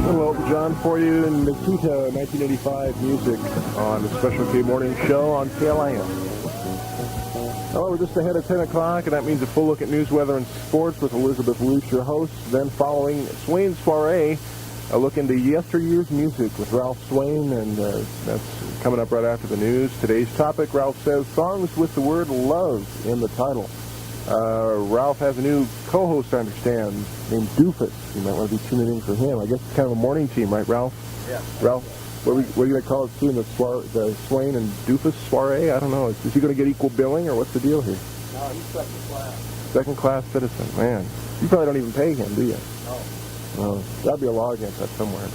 Hello, John, for you in Nikita 1985 music on the Special K Morning Show on KLIF. Well, we're just ahead of 10 o'clock, and that means a full look at news, weather, and sports with Elizabeth Luce, your host. Then following Swain Soiree, a look into yesteryear's music with Ralph Swain, and that's coming up right after the news. Today's topic, Ralph says, songs with the word love in the title. Ralph has a new co-host, I understand, named Doofus. You might want to be tuning in for him. I guess it's kind of a morning team, right, Ralph? Yeah. Ralph, what are you going to call it soon, the Swain and Doofus Soiree? I don't know. Is he going to get equal billing, or what's the deal here? No, he's second class. Second-class citizen. Man, you probably don't even pay him, do you? No. That'd be a law against that somewhere.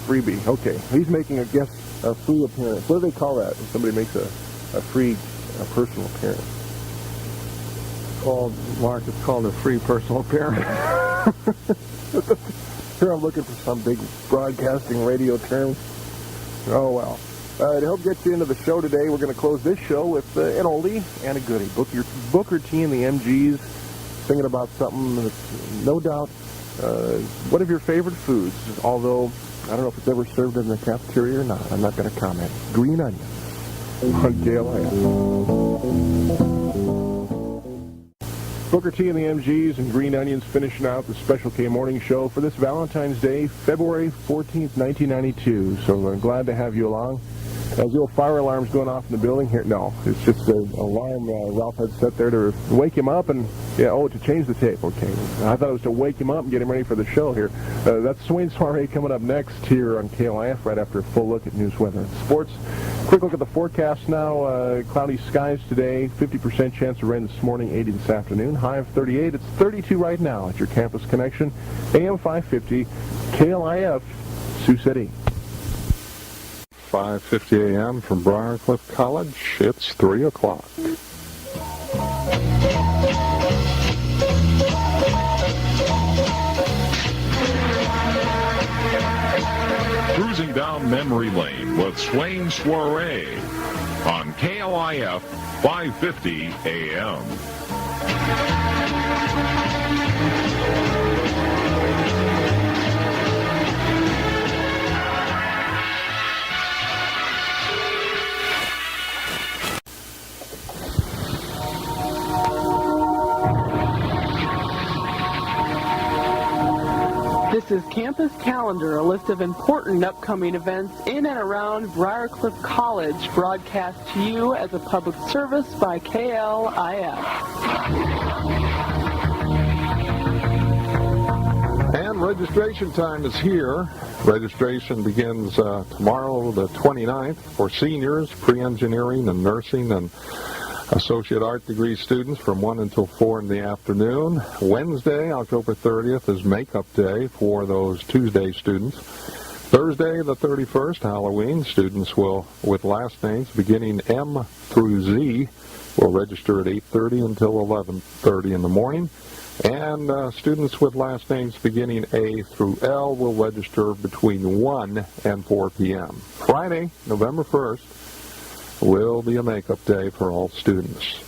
Freebie. Okay. He's making a free appearance. What do they call that when somebody makes a free personal appearance? Mark, it's called a free personal appearance. Here I'm looking for some big broadcasting radio term. Oh, well. To help get you into the show today, we're going to close this show with an oldie and a goodie. Booker T and the MGs singing about something that's no doubt one of your favorite foods, although I don't know if it's ever served in the cafeteria or not. I'm not going to comment. Green onions on KLIF. Booker T and the MGs and Green Onions finishing out the Special K Morning Show for this Valentine's Day, February 14th, 1992. So I'm glad to have you along. As the old fire alarm's going off in the building here. No, it's just an alarm Ralph had set there to wake him up and, to change the tape. Okay. I thought it was to wake him up and get him ready for the show here. That's Swain Soiree coming up next here on KLIF right after a full look at news, weather, and sports. Quick look at the forecast now. Cloudy skies today, 50% chance of rain this morning, 80 this afternoon. High of 38. It's 32 right now at your campus connection. AM 550, KLIF, Sioux City. 5:50 a.m. from Briar Cliff College. It's 3 o'clock. Cruising down memory lane with Swain Soiree on KLIF 550 a.m. This is Campus Calendar, a list of important upcoming events in and around Briar Cliff College, broadcast to you as a public service by KLIF. And registration time is here. Registration begins tomorrow, the 29th, for seniors, pre-engineering and nursing and associate art degree students from 1 until 4 in the afternoon. Wednesday, October 30th, is makeup day for those Tuesday students. Thursday, the 31st, Halloween, students with last names beginning M through Z, will register at 8:30 until 11:30 in the morning. And students with last names beginning A through L will register between 1 and 4 p.m. Friday, November 1st, will be a makeup day for all students.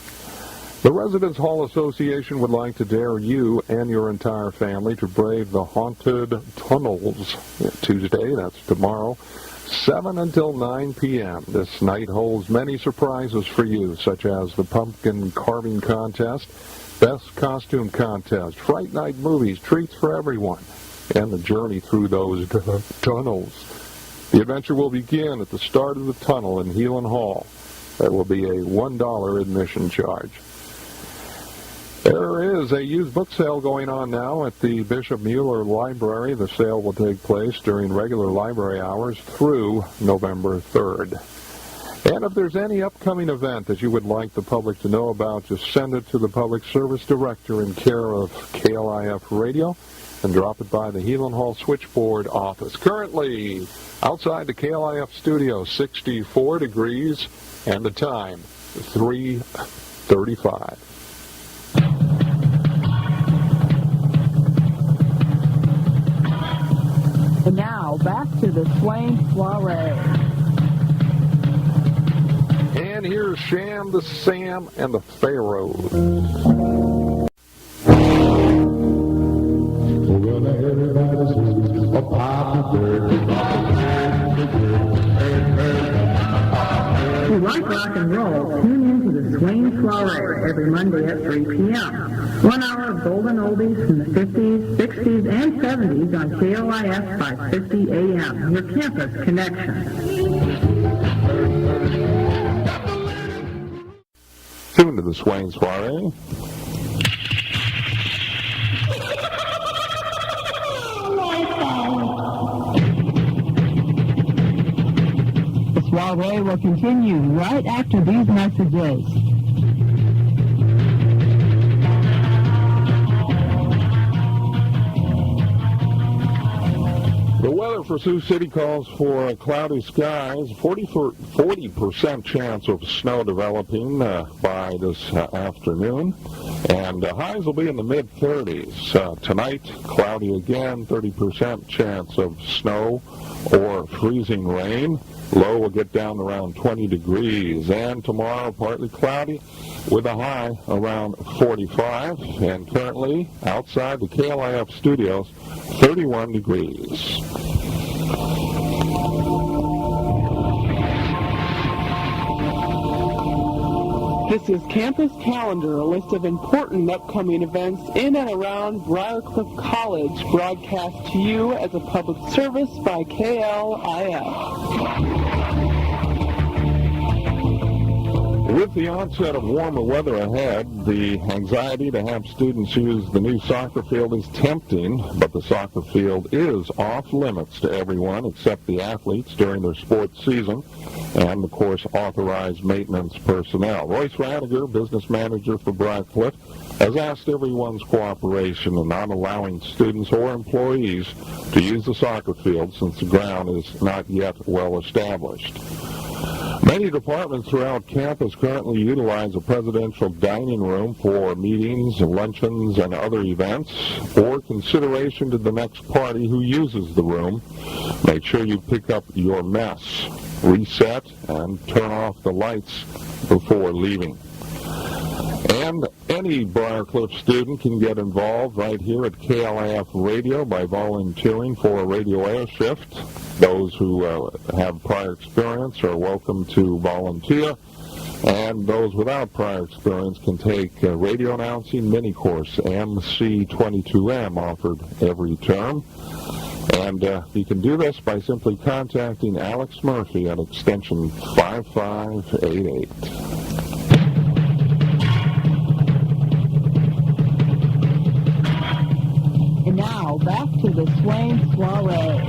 The Residence Hall Association would like to dare you and your entire family to brave the haunted tunnels Tuesday, that's tomorrow, 7 until 9 p.m. This night holds many surprises for you, such as the pumpkin carving contest, best costume contest, Fright Night movies, treats for everyone, and the journey through those tunnels. The adventure will begin at the start of the tunnel in Heelan Hall. There will be a $1 admission charge. There is a used book sale going on now at the Bishop Mueller Library. The sale will take place during regular library hours through November 3rd. And if there's any upcoming event that you would like the public to know about, just send it to the Public Service Director in care of KLIF Radio and drop it by the Heelan Hall switchboard office. Currently, outside the KLIF studio, 64 degrees, and the time, 3:35. And now, back to the Swain Soiree. And here's Sham, the Sam, and the Pharaohs. Well, everybody Sue, oh Papa Bird. If you like rock and roll, tune in to the Swain Soiree every Monday at 3 p.m. 1 hour of golden oldies from the 50s, 60s, and 70s on KLIF 550 AM, your campus connection. Tune to the Swain Soiree. The soiree will continue right after these messages. The weather for Sioux City calls for cloudy skies, 40% chance of snow developing by this afternoon, and highs will be in the mid-30s. Tonight, cloudy again, 30% chance of snow or freezing rain. Low will get down around 20 degrees, and tomorrow partly cloudy with a high around 45, and currently outside the KLIF studios, 31 degrees. This is Campus Calendar, a list of important upcoming events in and around Briar Cliff College, broadcast to you as a public service by KLIF. With the onset of warmer weather ahead, the anxiety to have students use the new soccer field is tempting, but the soccer field is off limits to everyone except the athletes during their sports season and, of course, authorized maintenance personnel. Royce Radiger, business manager for Briar Cliff, has asked everyone's cooperation in not allowing students or employees to use the soccer field since the ground is not yet well established. Many departments throughout campus currently utilize a presidential dining room for meetings, luncheons, and other events, or consideration to the next party who uses the room. Make sure you pick up your mess, reset, and turn off the lights before leaving. And any Briar Cliff student can get involved right here at KLIF Radio by volunteering for a radio air shift. Those who have prior experience are welcome to volunteer, and those without prior experience can take radio announcing mini course MC22M offered every term. And you can do this by simply contacting Alex Murphy at extension 5588. And now, back to the Swain Soiree.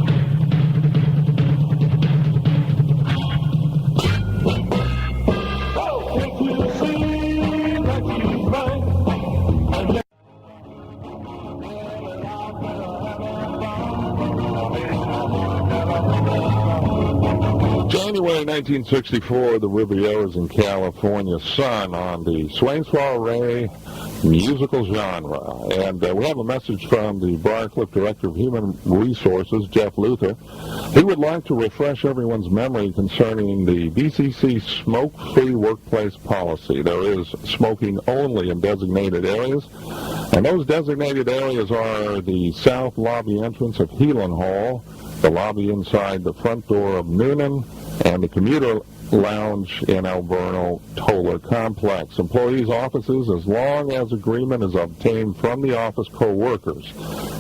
January 1964, the Rivieras in California sun on the Swain Soiree musical genre. And we have a message from the Briar Cliff Director of Human Resources, Jeff Luther. He would like to refresh everyone's memory concerning the BCC smoke-free workplace policy. There is smoking only in designated areas, and those designated areas are the south lobby entrance of Heelan Hall, the lobby inside the front door of Noonan, and the commuter lounge in Alverno Toller Complex. Employees' offices, as long as agreement is obtained from the office co-workers,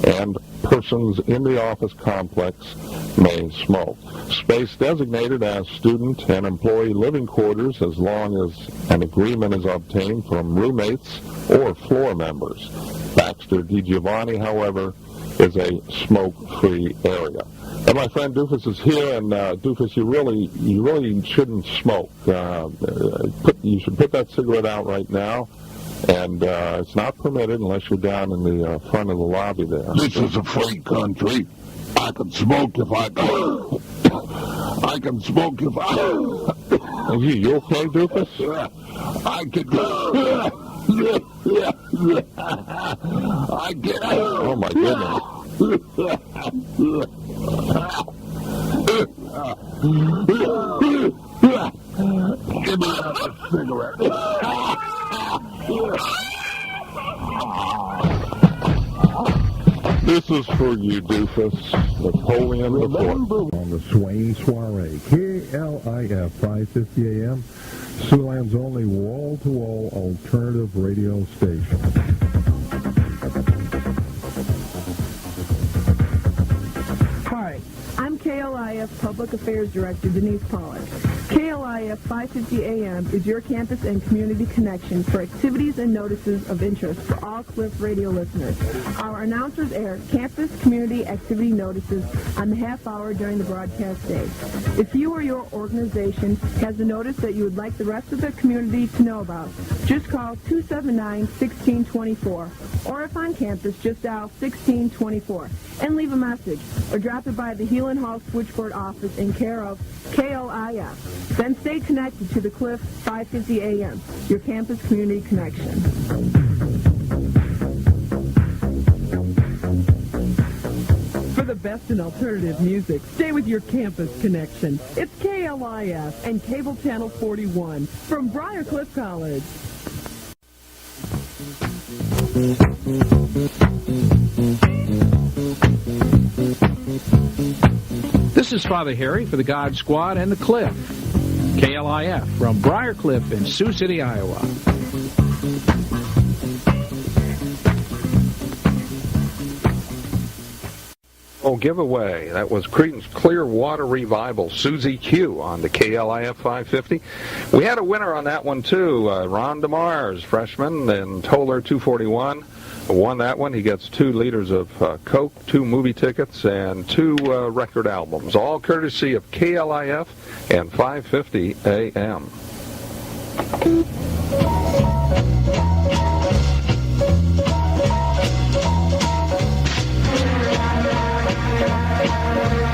and persons in the office complex may smoke. Space designated as student and employee living quarters, as long as an agreement is obtained from roommates or floor members. Baxter DiGiovanni, however, is a smoke-free area. And my friend Doofus is here, and Doofus, you really shouldn't smoke. You should put that cigarette out right now, and it's not permitted unless you're down in the front of the lobby there. This is a free country. I can smoke if I go. I can smoke if I... You okay, Doofus? I can... I can... Oh, my goodness. Give me another cigarette. This is for you, doofus. Napoleon the Fourth. On the Swain Soiree, KLIF 550 AM, Siouxland's only wall-to-wall alternative radio station. Hi, I'm KLIF Public Affairs Director Denise Pollack. KLIF 550 AM is your campus and community connection for activities and notices of interest for all KLIF radio listeners. Our announcers air campus community activity notices on the half hour during the broadcast day. If you or your organization has a notice that you would like the rest of the community to know about, just call 279-1624, or if on campus, just dial 1624 and leave a message, or drop it by the Heelan Hall switchboard office in care of KLIF. Then stay connected to the KLIF 550 AM, your campus community connection. For the best in alternative music, stay with your campus connection. It's KLIF and Cable Channel 41 from Briar Cliff College. This is Father Harry for the God Squad and the Cliff. KLIF from Briar Cliff in Sioux City, Iowa. Oh, giveaway. That was Creedence Clearwater Revival, Susie Q on the KLIF 550. We had a winner on that one, too. Ron DeMars, freshman, in Toller 241. Won that one. He gets 2 liters of Coke, 2 movie tickets, and 2 record albums, all courtesy of KLIF and 550 AM.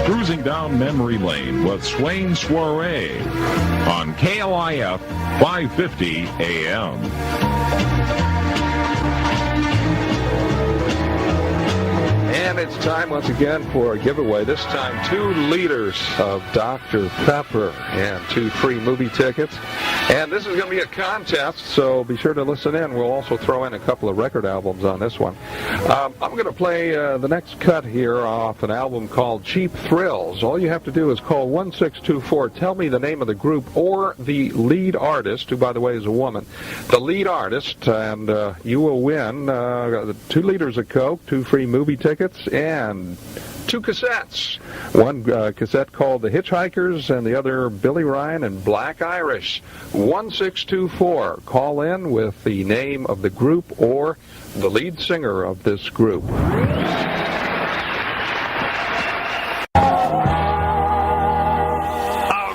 Cruising down memory lane with Swain Soiree on KLIF 550 AM. And it's time once again for a giveaway. This time 2 liters of Dr. Pepper and 2 free movie tickets. And this is going to be a contest, so be sure to listen in. We'll also throw in a couple of record albums on this one. I'm going to play the next cut here off an album called Cheap Thrills. All you have to do is call 1624. Tell me the name of the group or the lead artist, who, by the way, is a woman. The lead artist, and you will win 2 liters of Coke, 2 free movie tickets, and 2 cassettes. One cassette called The Hitchhikers and the other Billy Ryan and Black Irish. 1624. Call in with the name of the group or the lead singer of this group. All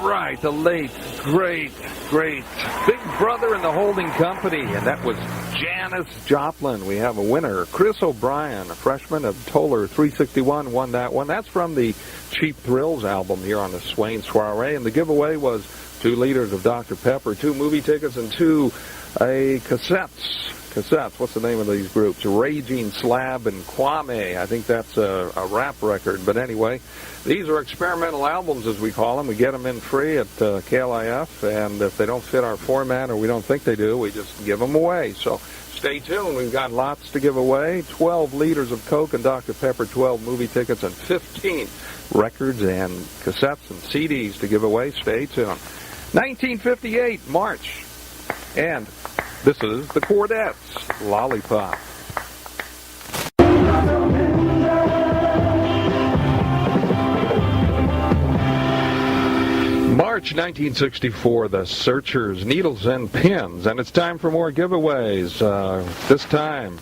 right, the late, great Big Brother and the Holding Company, and that was Janis Joplin. We have a winner, Chris O'Brien, a freshman of Toller 361, won that one. That's from the Cheap Thrills album here on the Swain Soiree, and the giveaway was 2 liters of Dr. Pepper, 2 movie tickets, and 2 cassettes. What's the name of these groups? Raging Slab and Kwame. I think that's a rap record. But anyway, these are experimental albums, as we call them. We get them in free at KLIF, and if they don't fit our format or we don't think they do, we just give them away. So stay tuned. We've got lots to give away. 12 liters of Coke and Dr. Pepper, 12 movie tickets, and 15 records and cassettes and CDs to give away. Stay tuned. 1958, March. And this is the Chordettes, Lollipop. March 1964, the Searchers, Needles and Pins, and it's time for more giveaways. This time,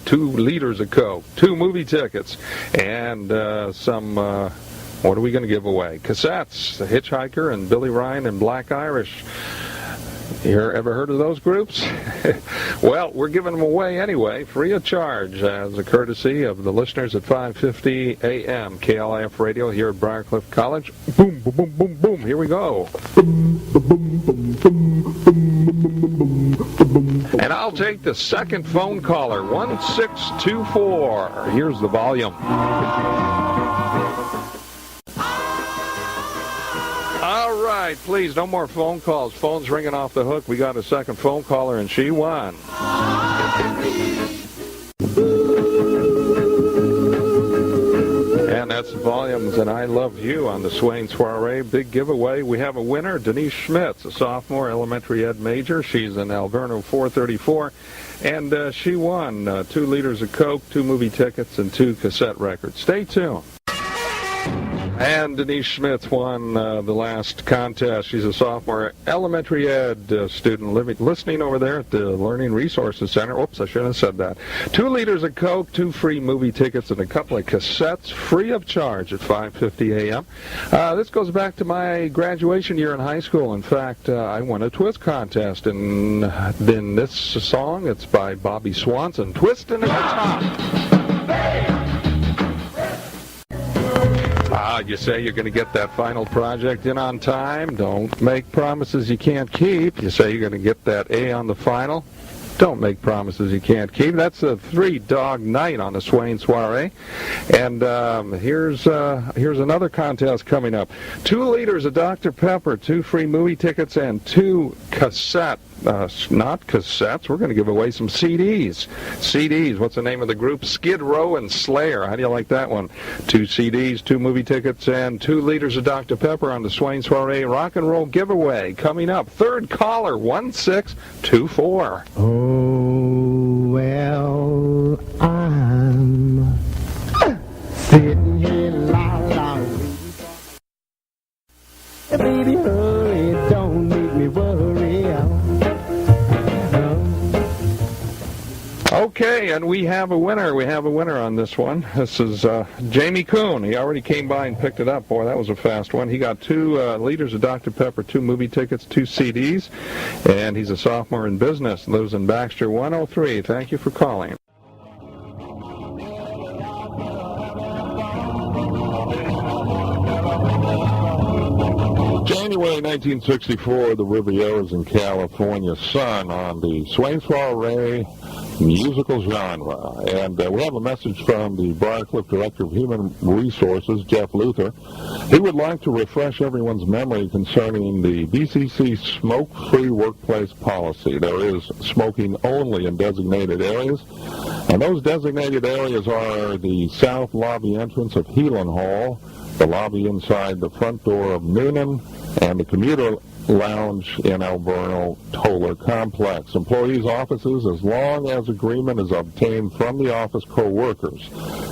2 liters of Coke, 2 movie tickets, and some, what are we going to give away? Cassettes, The Hitchhiker and Billy Ryan and Black Irish. You ever heard of those groups? Well, we're giving them away anyway, free of charge, as a courtesy of the listeners at 550 AM KLIF Radio here at Briar Cliff College. Boom, boom, boom, boom, boom. Here we go. And I'll take the second phone caller, 1624. Here's the volume. All right, please, no more phone calls. Phone's ringing off the hook. We got a second phone caller, and she won. that's Volumes and I Love You on the Swain Soiree. Big giveaway. We have a winner, Denise Schmitz, a sophomore elementary ed major. She's in Alverno 434, and she won 2 liters of Coke, 2 movie tickets, and 2 cassette records. Stay tuned. And Denise Schmitz won the last contest. She's a sophomore elementary ed student listening over there at the Learning Resources Center. Oops, I shouldn't have said that. 2 liters of Coke, 2 free movie tickets, and a couple of cassettes free of charge at 5:50 a.m. This goes back to my graduation year in high school. In fact, I won a twist contest, and then this song, it's by Bobby Swanson, Twistin' at the Top. You say you're going to get that final project in on time. Don't make promises you can't keep. You say you're going to get that A on the final. Don't make promises you can't keep. That's a 3-dog night on the Swain Soiree. And here's another contest coming up. 2 liters of Dr. Pepper, 2 free movie tickets, and 2 cassette. Not cassettes. We're going to give away some CDs. CDs. What's the name of the group? Skid Row and Slayer. How do you like that one? 2 CDs, 2 movie tickets, and 2 liters of Dr. Pepper on the Swain Soiree rock and roll giveaway. Coming up. Third caller, 1624. Oh, well, I'm sitting here la. Baby, hurry, don't make me worry. Okay, and we have a winner. We have a winner on this one. This is Jamie Kuhn. He already came by and picked it up. Boy, that was a fast one. He got 2 liters of Dr. Pepper, 2 movie tickets, 2 CDs, and he's a sophomore in business. Lives in Baxter 103. Thank you for calling. January 1964, the Rivieras in California, sun on the Swain Soiree musical genre. And we have a message from the Briar Cliff Director of Human Resources, Jeff Luther. He would like to refresh everyone's memory concerning the BCC smoke-free workplace policy. There is smoking only in designated areas, and those designated areas are the south lobby entrance of Heelan Hall, the lobby inside the front door of Noonan, and the commuter lounge in Alverno Toller Complex. Employees' offices, as long as agreement is obtained from the office co-workers,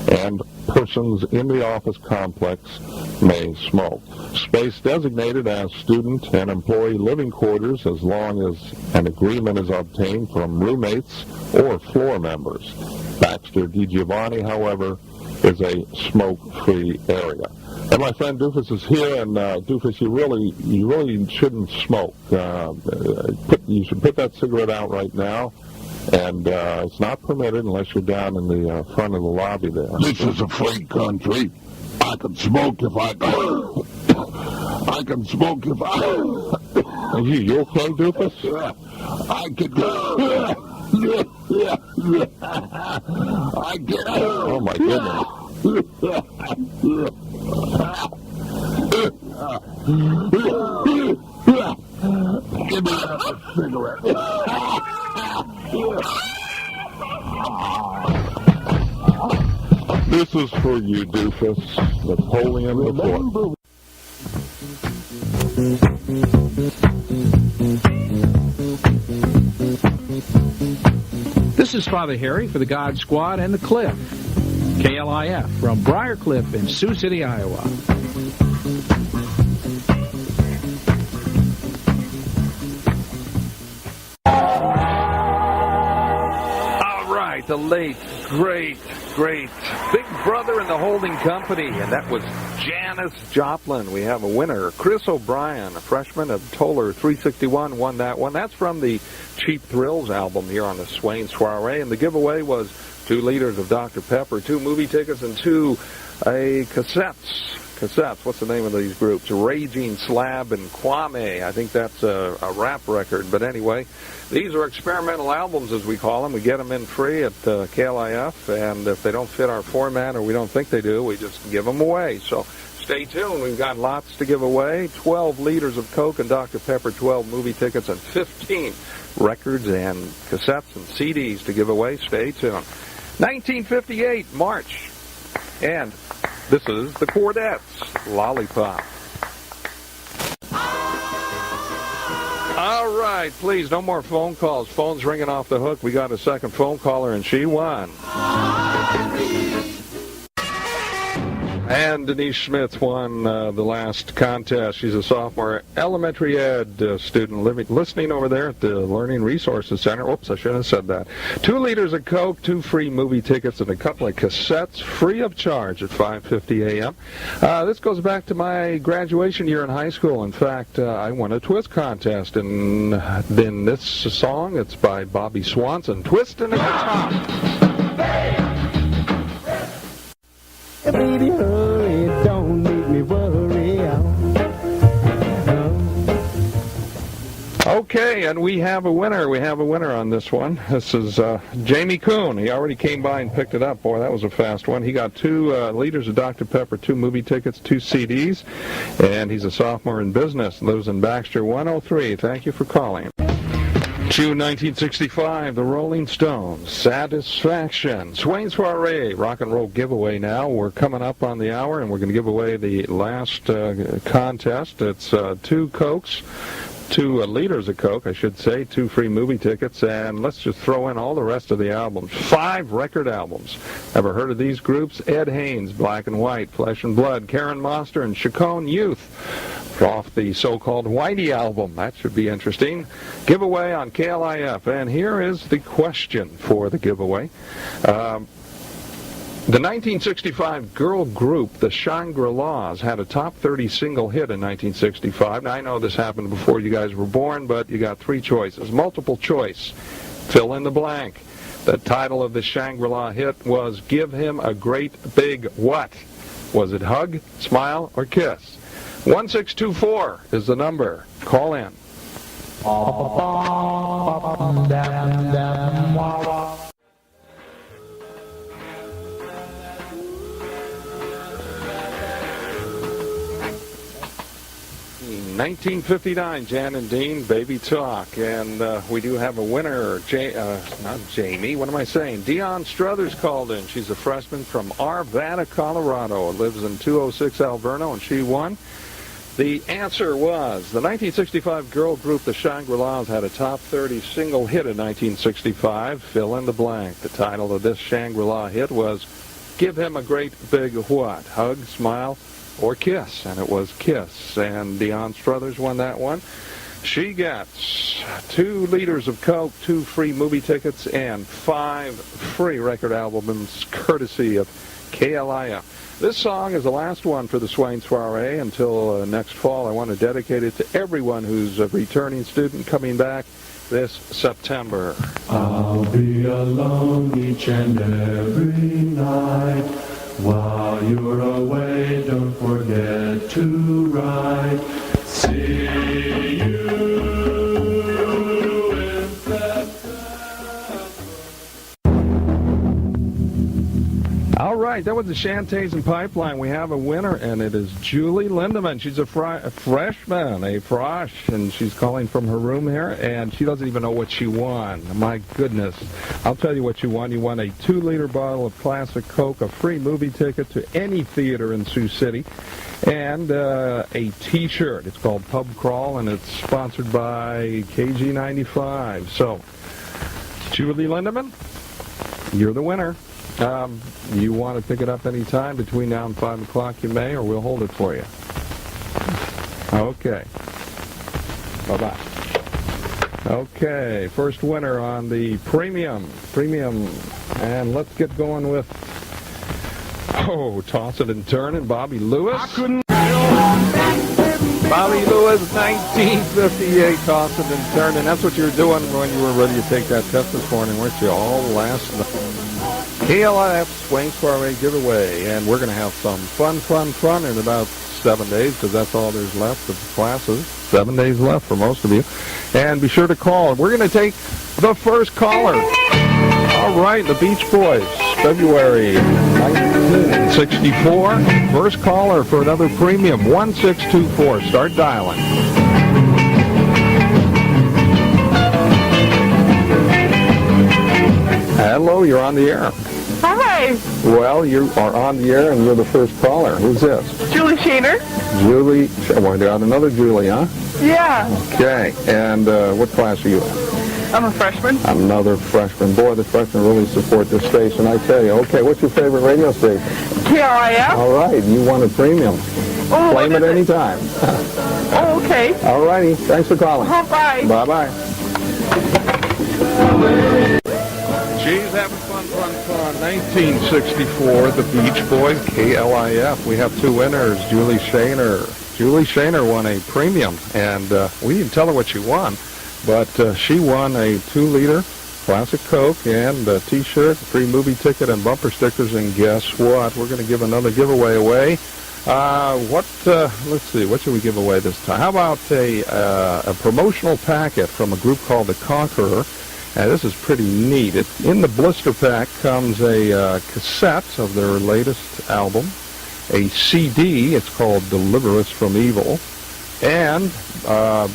and persons in the office complex may smoke. Space designated as student and employee living quarters, as long as an agreement is obtained from roommates or floor members. Baxter DiGiovanni, however, is a smoke-free area. And my friend Doofus is here, and Doofus, you really shouldn't smoke. You should put that cigarette out right now, and it's not permitted unless you're down in the front of the lobby there. This is a free country. I can smoke if I can smoke if Are you okay, Doofus? I can I can Oh my goodness. Give me another cigarette. This is for you, Doofus. Napoleon the This is Father Harry for the God Squad and the Cliff. KLIF from Briar Cliff in Sioux City, Iowa. All right, the late, great Big Brother in the Holding Company, and that was Janis Joplin. We have a winner, Chris O'Brien, a freshman at Toller 361, won that one. That's from the Cheap Thrills album here on the Swain Soiree, and the giveaway was 2 liters of Dr. Pepper, 2 movie tickets, and 2 cassettes. What's the name of these groups? Raging Slab and Kwame. I think that's a rap record. But anyway, these are experimental albums, as we call them. We get them in free at KLIF, and if they don't fit our format or we don't think they do, we just give them away. So stay tuned. We've got lots to give away. 12 liters of Coke and Dr. Pepper, 12 movie tickets, and 15 records and cassettes and CDs to give away. Stay tuned. 1958, March. And This is the Quartettes, Lollipop. All right, please, no more phone calls. Phone's ringing off the hook. We got a second phone caller, and she won. And Denise Schmitz won the last contest. She's a sophomore elementary ed student listening over there at the Learning Resources Center. Oops, I shouldn't have said that. 2 liters of Coke, 2 free movie tickets, and a couple of cassettes free of charge at 5:50 a.m. This goes back to my graduation year in high school. In fact, I won a twist contest, and then this song, it's by Bobby Swanson, Twistin' at the Top. Baby, hurry, don't make me worry. Okay, and we have a winner. We have a winner on this one. This is Jamie Kuhn. He already came by and picked it up. Boy, that was a fast one. He got 2 liters of Dr. Pepper, 2 movie tickets, 2 CDs, and he's a sophomore in business. Lives in Baxter 103. Thank you for calling. June 1965, the Rolling Stones, Satisfaction. Swain Soiree, rock and roll giveaway now. We're coming up on the hour, and we're going to give away the last contest. It's 2 Cokes, 2 liters of Coke, I should say, 2 free movie tickets, and let's just throw in all the rest of the albums. 5 record albums. Ever heard of these groups? Ed Haynes, Black and White, Flesh and Blood, Karen Moster, and Chacon Youth, off the so-called Whitey album. That should be interesting. Giveaway on KLIF, and here is the question for the giveaway. The 1965 girl group, the Shangri-Las, had a top 30 single hit in 1965. Now, I know this happened before you guys were born, but you got 3 choices. Multiple choice. Fill in the blank. The title of the Shangri-La hit was Give Him a Great Big What? Was it Hug, Smile, or Kiss? 1624 is the number. Call in. In 1959, Jan and Dean, Baby Talk, and we do have a winner. Not Jamie. What am I saying? Dion Struthers called in. She's a freshman from Arvada, Colorado. Lives in 206 Alverno, and she won. The answer was the 1965 girl group, the Shangri-Las, had a top 30 single hit in 1965. Fill in the blank. The title of this Shangri-La hit was Give Him a Great Big What? Hug, Smile, or Kiss? And it was Kiss. And Dion Struthers won that one. She gets 2 liters of Coke, 2 free movie tickets, and 5 free record albums courtesy of KLIF. This song is the last one for the Swain Soiree until next fall. I want to dedicate it to everyone who's a returning student coming back this September. I'll be alone each and every night. While you're away, don't forget to write. See you in September. All right, that was the Shantays and Pipeline. We have a winner, and it is Julie Lindemann. She's a freshman, and she's calling from her room here, and she doesn't even know what she won. My goodness. I'll tell you what you won. You won a 2-liter bottle of classic Coke, a free movie ticket to any theater in Sioux City, and a T-shirt. It's called Pub Crawl, and it's sponsored by KG95. So, Julie Lindemann, you're the winner. You want to pick it up any time between now and 5 o'clock, you may, or we'll hold it for you. Okay. Bye-bye. Okay, first winner on the premium, and let's get going with, Toss It and Turn and Bobby Lewis. Bobby Lewis, 1958, Toss It and Turn, and that's what you were doing when you were ready to take that test this morning, weren't you, all last night? KLIF Swain Soiree giveaway, and we're going to have some fun in about 7 days, because that's all there's left of the classes. 7 days left for most of you. And be sure to call. We're going to take the first caller. All right, the Beach Boys, February 1964. First caller for another premium, 1624. Start dialing. Hello, you're on the air. Hi. Hi, Well, you are on the air, and you're the first caller. Who's this? Julie Shaner. Julie. Well, they got another Julie, huh? Yeah, Okay. And what class are you in? I'm a freshman. Another freshman. Boy, the freshmen really support this station, I tell you. Okay, what's your favorite radio station? KLIF. All right, you want a premium. Oh, Claim it anytime. Oh, okay. All righty. Thanks for calling. Oh, bye. Bye-bye. Geez, having fun. 1964, the Beach Boys, KLIF. We have two winners, Julie Shaner. Julie Shaner won a premium, and we didn't tell her what she won, but she won a 2-liter classic Coke and a T-shirt, free movie ticket, and bumper stickers. And guess what? We're going to give another giveaway away. Let's see, what should we give away this time? How about a promotional packet from a group called The Conqueror? This is pretty neat. In the blister pack comes a cassette of their latest album, a CD, it's called Deliver Us from Evil, and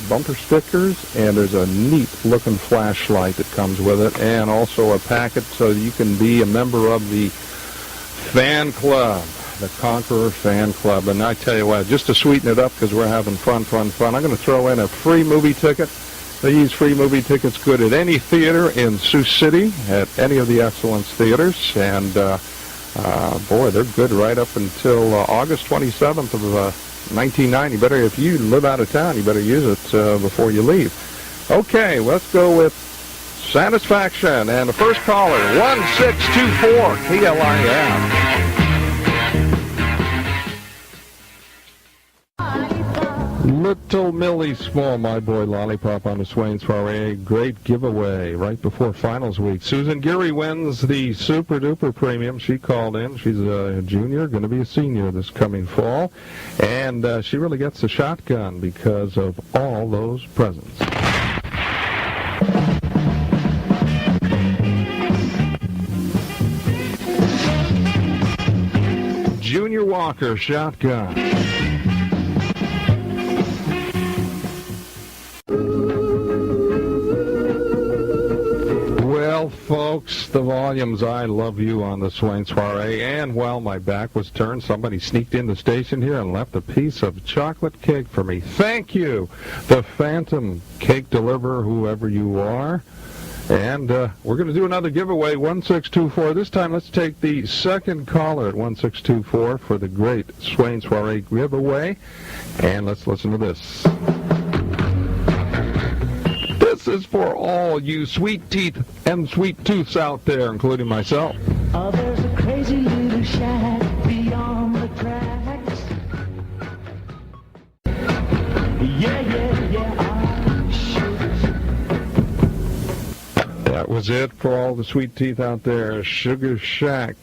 bumper stickers, and there's a neat-looking flashlight that comes with it, and also a packet so you can be a member of the fan club, the Conqueror Fan Club. And I tell you what, just to sweeten it up, because we're having fun, I'm going to throw in a free movie ticket. These free movie tickets good at any theater in Sioux City, at any of the Excellence theaters, and boy, they're good right up until August 27th of 1990. Better, if you live out of town, you better use it before you leave. Okay, let's go with Satisfaction, and the first caller, 1624 KLIF. Little Millie Small, My Boy Lollipop on the Swain Soiree. Great giveaway right before finals week. Susan Geary wins the Super Duper Premium. She called in. She's a junior, going to be a senior this coming fall. And she really gets the shotgun because of all those presents. Junior Walker, shotgun. Well, folks, the volume's I Love You on the Swain Soiree, and while my back was turned, somebody sneaked in the station here and left a piece of chocolate cake for me. Thank you, the Phantom Cake Deliverer, whoever you are. And we're going to do another giveaway, 1624. This time, let's take the second caller at 1624 for the great Swain Soiree giveaway. And let's listen to this. This is for all you sweet teeth and sweet tooths out there, including myself. Oh, there's a crazy little shack beyond the tracks. Yeah, That was it for all the sweet teeth out there. Sugar Shack,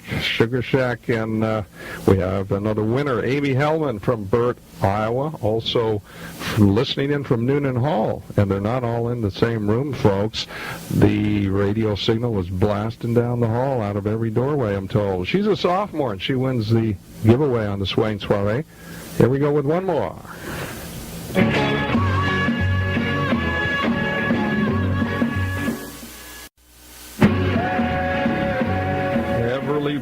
and we have another winner, Amy Hellman from Burt, Iowa, also listening in from Noonan Hall, and they're not all in the same room, folks. The radio signal was blasting down the hall out of every doorway, I'm told. She's a sophomore, and she wins the giveaway on the Swain Soiree. Here we go with one more.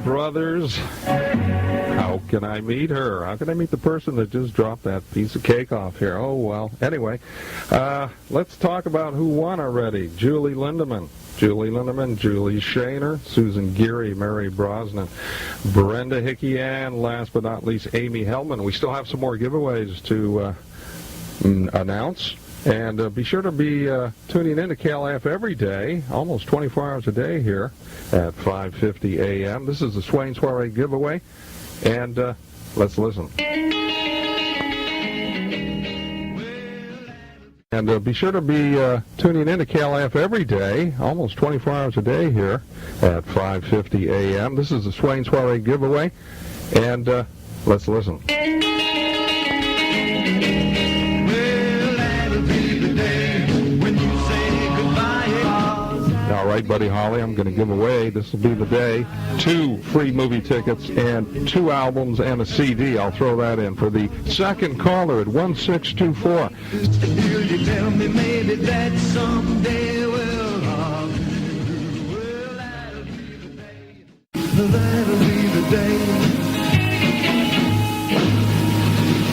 Brothers, how can I meet her? How can I meet the person that just dropped that piece of cake off here? Oh, well, anyway, let's talk about who won already. Julie Lindemann, Julie Shaner, Susan Geary, Mary Brosnan, Brenda Hickey, and last but not least, Amy Hellman. We still have some more giveaways to announce. And be sure to be tuning in to KLIF every day, almost 24 hours a day here at 5:50 a.m. This is the Swain Soiree giveaway, and let's listen. And be sure to be tuning in to KLIF every day, almost 24 hours a day here at 5:50 a.m. This is the Swain Soiree giveaway, and let's listen. All right, Buddy Holly, I'm going to give away, this will be the day, 2 free movie tickets and 2 albums and a CD. I'll throw that in for the second caller at 1624. Will you tell me maybe that someday will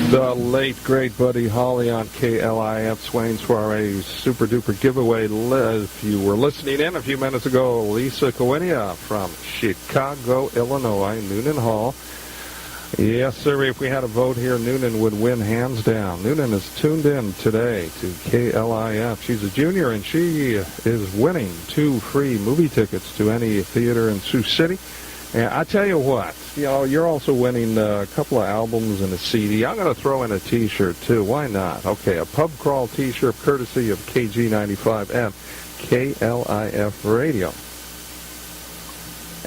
The late, great Buddy Holly on KLIF Swain Soiree Super Duper Giveaway. If you were listening in a few minutes ago, Lisa Coenia from Chicago, Illinois, Noonan Hall. Yes, sir, if we had a vote here, Noonan would win hands down. Noonan is tuned in today to KLIF. She's a junior, and she is winning 2 free movie tickets to any theater in Sioux City. And I tell you what, you're also winning a couple of albums and a CD. I'm going to throw in a T-shirt, too. Why not? Okay, a pub crawl T-shirt courtesy of KG95 and KLIF Radio.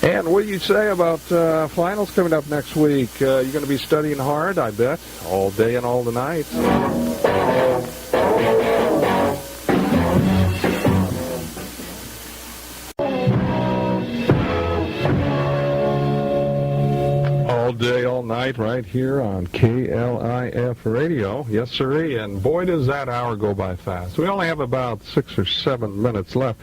And what do you say about finals coming up next week? You're going to be studying hard, I bet, all day and all the night. All day, all night, right here on KLIF Radio. Yes, sirree. And boy, does that hour go by fast. We only have about 6 or 7 minutes left,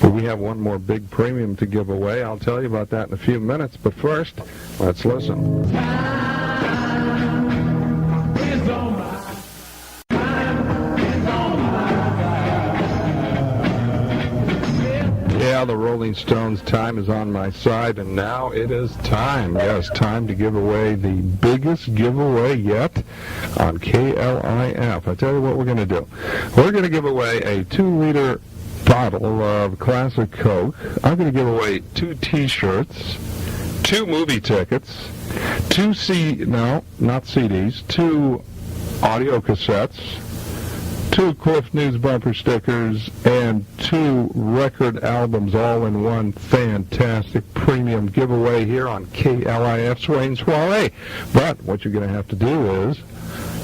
but we have one more big premium to give away. I'll tell you about that in a few minutes. But first, let's listen. Yeah, the Rolling Stones' time is on my side, and now it is time. Yes, time to give away the biggest giveaway yet on KLIF. I tell you what we're going to do. We're going to give away a 2-liter bottle of classic Coke. I'm going to give away 2 T-shirts, 2 movie tickets, 2 not CDs, 2 audio cassettes, 2 Cliff News bumper stickers, and 2 record albums, all in one fantastic premium giveaway here on KLIF Swain Soiree. But what you're going to have to do is,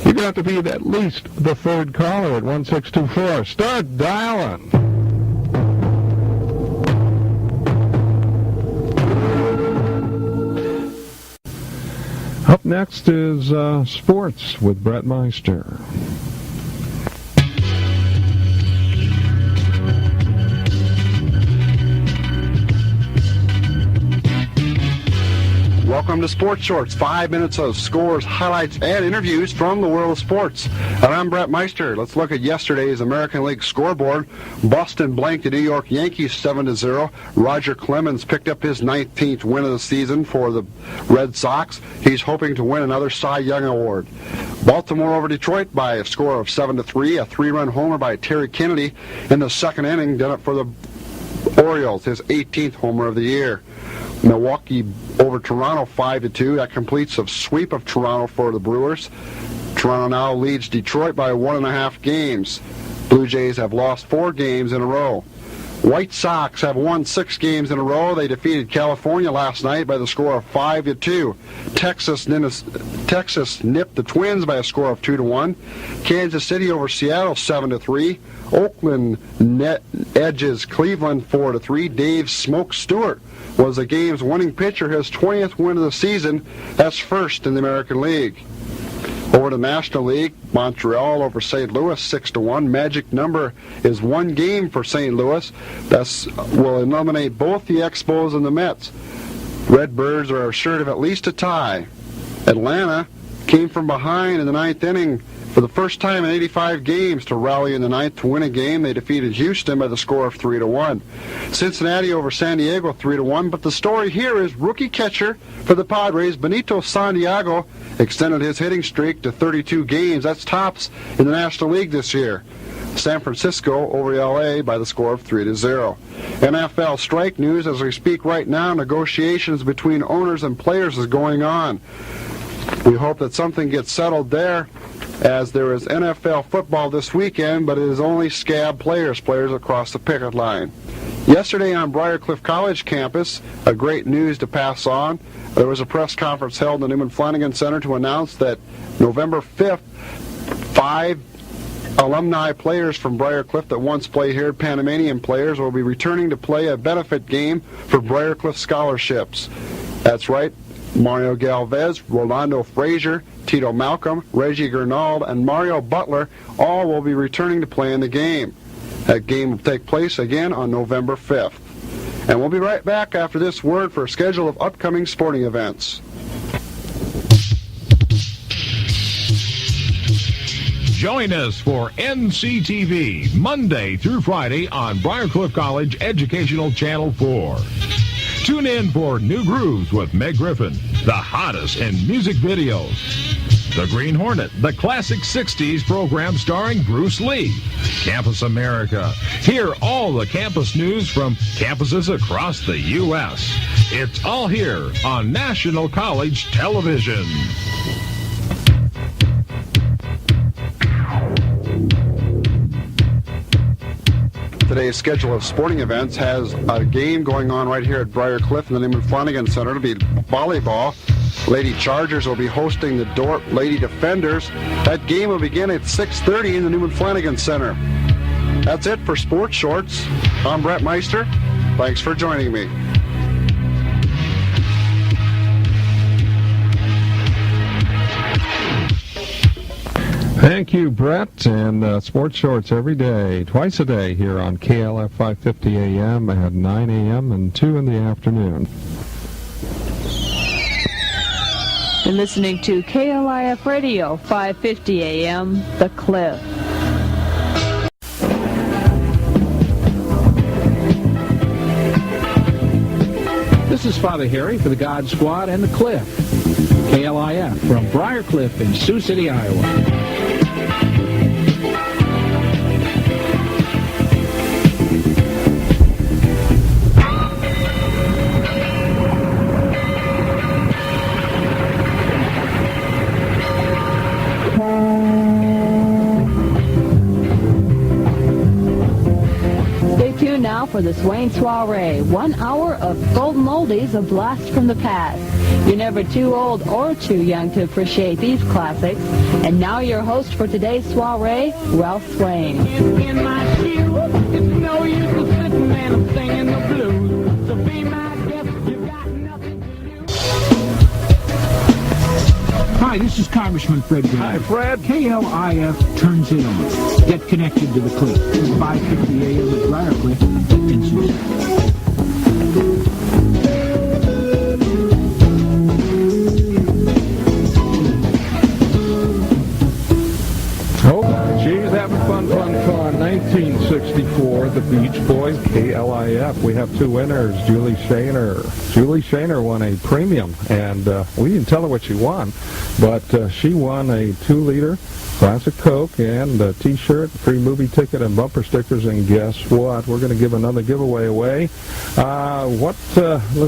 you're going to have to be at least the 3rd caller at 1624. Start dialing. Up next is sports with Brett Meister. Welcome to Sports Shorts, 5 minutes of scores, highlights, and interviews from the world of sports. And I'm Brett Meister. Let's look at yesterday's American League scoreboard. Boston blanked the New York Yankees 7-0. Roger Clemens picked up his 19th win of the season for the Red Sox. He's hoping to win another Cy Young Award. Baltimore over Detroit by a score of 7-3. A 3-run homer by Terry Kennedy in the second inning did it for the Orioles, his 18th homer of the year. Milwaukee over Toronto 5-2. That completes a sweep of Toronto for the Brewers. Toronto now leads Detroit by 1.5 games. Blue Jays have lost 4 games in a row. White Sox have won 6 games in a row. They defeated California last night by the score of 5-2. Texas nipped the Twins by a score of 2-1. Kansas City over Seattle 7-3. Oakland edges Cleveland 4-3. Dave Smoke Stewart was the game's winning pitcher, his 20th win of the season. That's first in the American League. Over the National League, Montreal over St. Louis 6-1. Magic number is 1 game for St. Louis. That will eliminate both the Expos and the Mets. Redbirds are assured of at least a tie. Atlanta came from behind in the 9th inning for the first time in 85 games to rally in the 9th to win a game. They defeated Houston by the score of 3-1. Cincinnati over San Diego 3-1. But the story here is rookie catcher for the Padres, Benito Santiago, extended his hitting streak to 32 games. That's tops in the National League this year. San Francisco over LA by the score of 3-0. NFL strike news as we speak right now. Negotiations between owners and players is going on. We hope that something gets settled there, as there is NFL football this weekend, but it is only scab players across the picket line. Yesterday on Briar Cliff College campus, a great news to pass on. There was a press conference held in the Newman Flanagan Center to announce that November 5th, 5 alumni players from Briar Cliff that once played here, Panamanian players, will be returning to play a benefit game for Briar Cliff scholarships. That's right. Mario Galvez, Rolando Frazier, Tito Malcolm, Reggie Gernald, and Mario Butler all will be returning to play in the game. That game will take place again on November 5th. And we'll be right back after this word for a schedule of upcoming sporting events. Join us for NCTV, Monday through Friday on Briar Cliff College Educational Channel 4. Tune in for New Grooves with Meg Griffin, the hottest in music videos. The Green Hornet, the classic 60s program starring Bruce Lee. Campus America. Hear all the campus news from campuses across the U.S. It's all here on National College Television. Today's schedule of sporting events has a game going on right here at Briar Cliff in the Newman Flanagan Center. It'll be volleyball. Lady Chargers will be hosting the Dorp Lady Defenders. That game will begin at 6:30 in the Newman Flanagan Center. That's it for Sports Shorts. I'm Brett Meister. Thanks for joining me. Thank you, Brett, and Sports Shorts every day, twice a day here on KLIF 550 AM at 9 a.m. and 2 in the afternoon. You're listening to KLIF Radio, 550 AM, The Cliff. This is Father Harry for the God Squad and The Cliff. KLIF from Briar Cliff in Sioux City, Iowa. Now for the Swain Soiree, 1 hour of golden oldies, a blast from the past. You're never too old or too young to appreciate these classics. And now your host for today's soiree, Ralph Swain. In my shoe, it's no use to sitting and I'm singing the blues. So be my guest, you've got nothing to do. Hi, this is Congressman Fred Green. Hi, Fred. KLIF turns it on. Get connected to the Cliff. 550 AM at Briar Cliff in Sioux City. Oh, geez, having fun. 1964, the Beach Boys, KLIF. We have two winners, Julie Shaner. Julie Shaner won a premium, and we didn't tell her what she won, but she won a 2-liter classic Coke and a T-shirt, free movie ticket, and bumper stickers. And guess what? We're going to give another giveaway away. Let's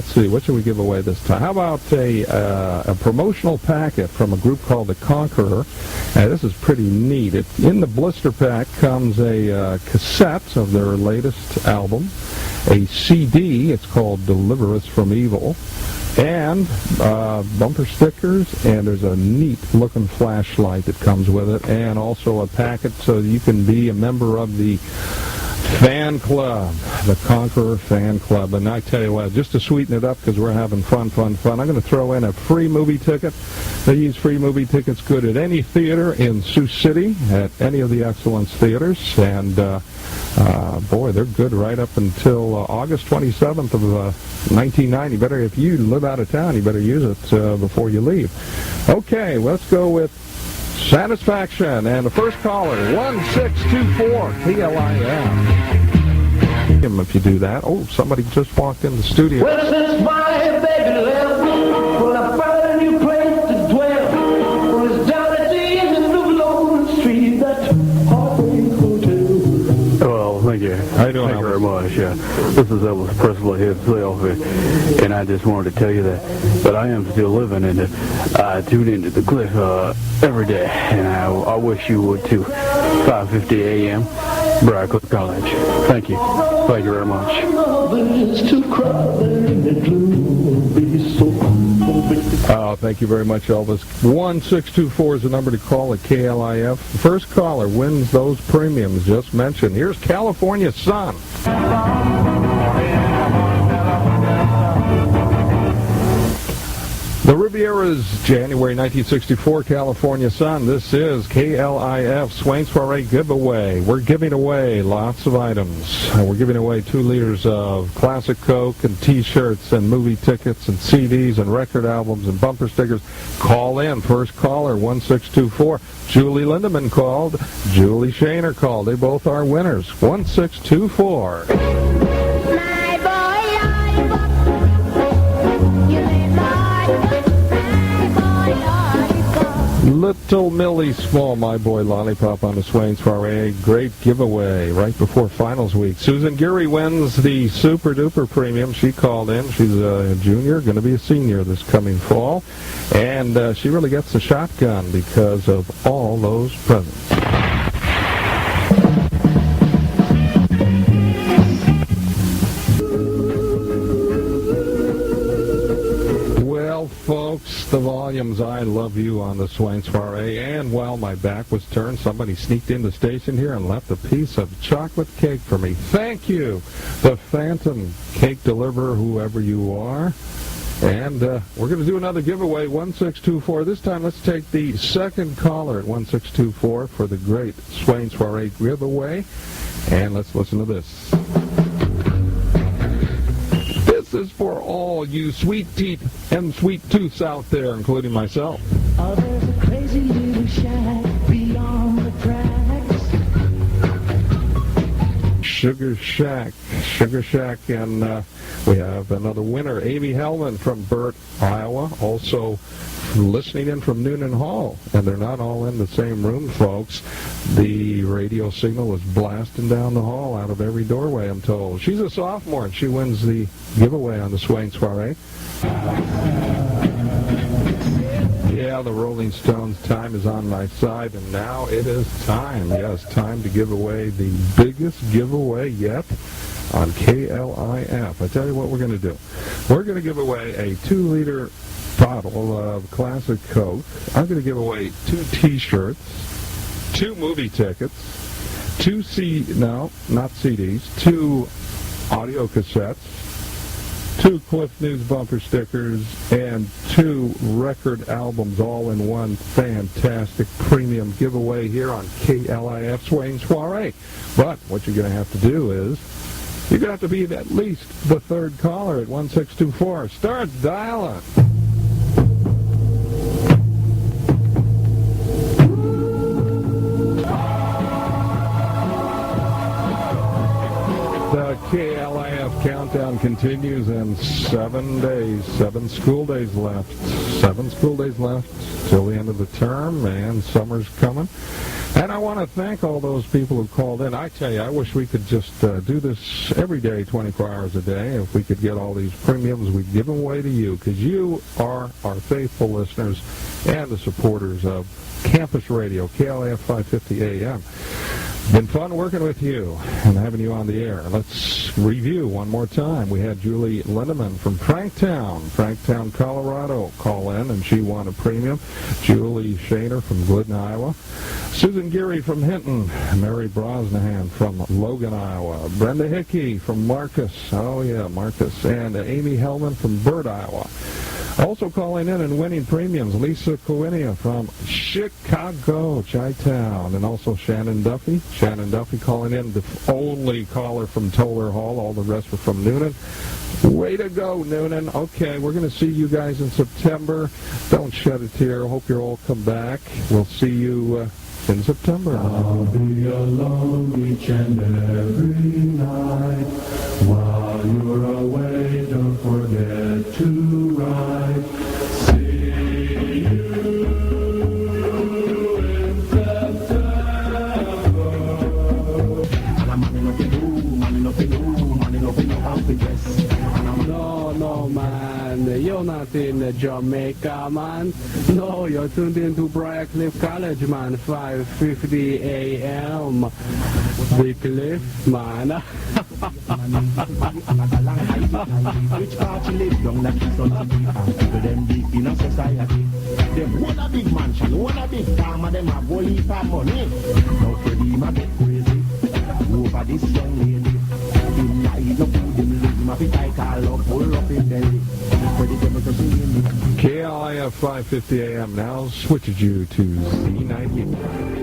see, what should we give away this time? How about a promotional packet from a group called The Conqueror? This is pretty neat. In the blister pack comes a cassette of their latest album, a CD, it's called Deliver Us from Evil, and bumper stickers, and there's a neat-looking flashlight that comes with it, and also a packet so you can be a member of the fan club, the Conqueror fan club. And I tell you what, just to sweeten it up, because we're having fun, I'm going to throw in a free movie ticket. They use free movie tickets good at any theater in Sioux City, at any of the Excellence theaters, and boy, they're good right up until August 27th of 1990. If you live out of town, you better use it before you leave. Okay, let's go with Satisfaction, and the first caller, 1624 KLIF. If you do that. Oh, somebody just walked in the studio. Well, since my baby left, well, I found a new place to dwell. Well, it's down at the end of the Lone Street, that Heartbreak Hotel. Well, thank you. How you doing, Thank you Elvis? very much. This is Elvis Presley himself, and I just wanted to tell you that I am still living, and I tune into the Cliff every day, and I wish you would too. 5:50 a.m. Briar Cliff College. Thank you. Thank you very much. Thank you very much, Elvis. 1624 is the number to call at KLIF. The first caller wins those premiums just mentioned. Here's California Sun. The Riviera's January 1964 California Sun. This is KLIF Swain Soiree giveaway. We're giving away lots of items. We're giving away 2 liters of classic Coke and T-shirts and movie tickets and CDs and record albums and bumper stickers. Call in. First caller, 1624. Julie Lindemann called. Julie Shaner called. They both are winners. 1624. Little Millie Small, My Boy Lollipop on the Swain Soiree. Great giveaway right before finals week. Susan Geary wins the Super Duper Premium. She called in. She's a junior, going to be a senior this coming fall. And she really gets the shotgun because of all those presents. Folks, the volumes I Love You on the Swain Soiree, and while my back was turned, somebody sneaked in the station here and left a piece of chocolate cake for me. Thank you, the Phantom Cake Deliverer, whoever you are. And we're going to do another giveaway, 1624. This time, let's take the second caller at 1624 for the great Swain Soiree giveaway. And let's listen to this. This is for all you sweet teeth and sweet tooths out there, including myself. Oh, there's a crazy little shack beyond the tracks. Sugar Shack, and we have another winner, Amy Hellman from Burt, Iowa, also listening in from Noonan Hall, and they're not all in the same room, folks. The radio signal is blasting down the hall out of every doorway, I'm told. She's a sophomore, and she wins the giveaway on the Swain Soiree. Yeah, the Rolling Stones, time is on my side, and now it is time. Yes, time to give away the biggest giveaway yet on KLIF. I tell you what we're going to do. We're going to give away a 2-liter bottle of classic Coke. I'm going to give away 2 T-shirts, 2 movie tickets, 2 not CDs, 2 audio cassettes, 2 Cliff News bumper stickers, and 2 record albums, all in one fantastic premium giveaway here on KLIF Swain Soiree. But what you're going to have to do is you're going to have to be at least the third caller at 1624. Start dialing. The KLIF countdown continues in 7 days, 7 school days left. 7 school days left till the end of the term, and summer's coming. And I want to thank all those people who called in. I tell you, I wish we could just do this every day, 24 hours a day. If we could get all these premiums, we'd give them away to you, because you are our faithful listeners and the supporters of Campus Radio, KLIF 550 AM. Been fun working with you and having you on the air. Let's review one more time. We had Julie Lindemann from Franktown, Colorado, call in, and she won a premium. Julie Shaner from Glidden, Iowa. Susan Geary from Hinton. Mary Brosnahan from Logan, Iowa. Brenda Hickey from Marcus. Oh, yeah, Marcus. And Amy Hellman from Burt, Iowa. Also calling in and winning premiums, Lisa Coinia from Chicago, Chi-Town, and also Shannon Duffy. Shannon Duffy calling in, the only caller from Toller Hall. All the rest were from Noonan. Way to go, Noonan. Okay, we're going to see you guys in September. Don't shed a tear. Hope you'll all come back. We'll see you in September. I'll be alone each and every night. While you're away, don't forget to write. See you in September. No, man. You're not in Jamaica, man. No, you're tuned into Briar Cliff College, man. 5:50 a.m. The Cliff, man. Which part you live down like it's on the people them deep in a society. Them want a big mansion, want a big farm, and them have whole heap of money. Now Freddie ma get crazy over this young lady. Him not eat no food, him live him appetite all up, pull up his belly. Freddie them to see him. KLIF KLIF 550 AM now switches you to Z98.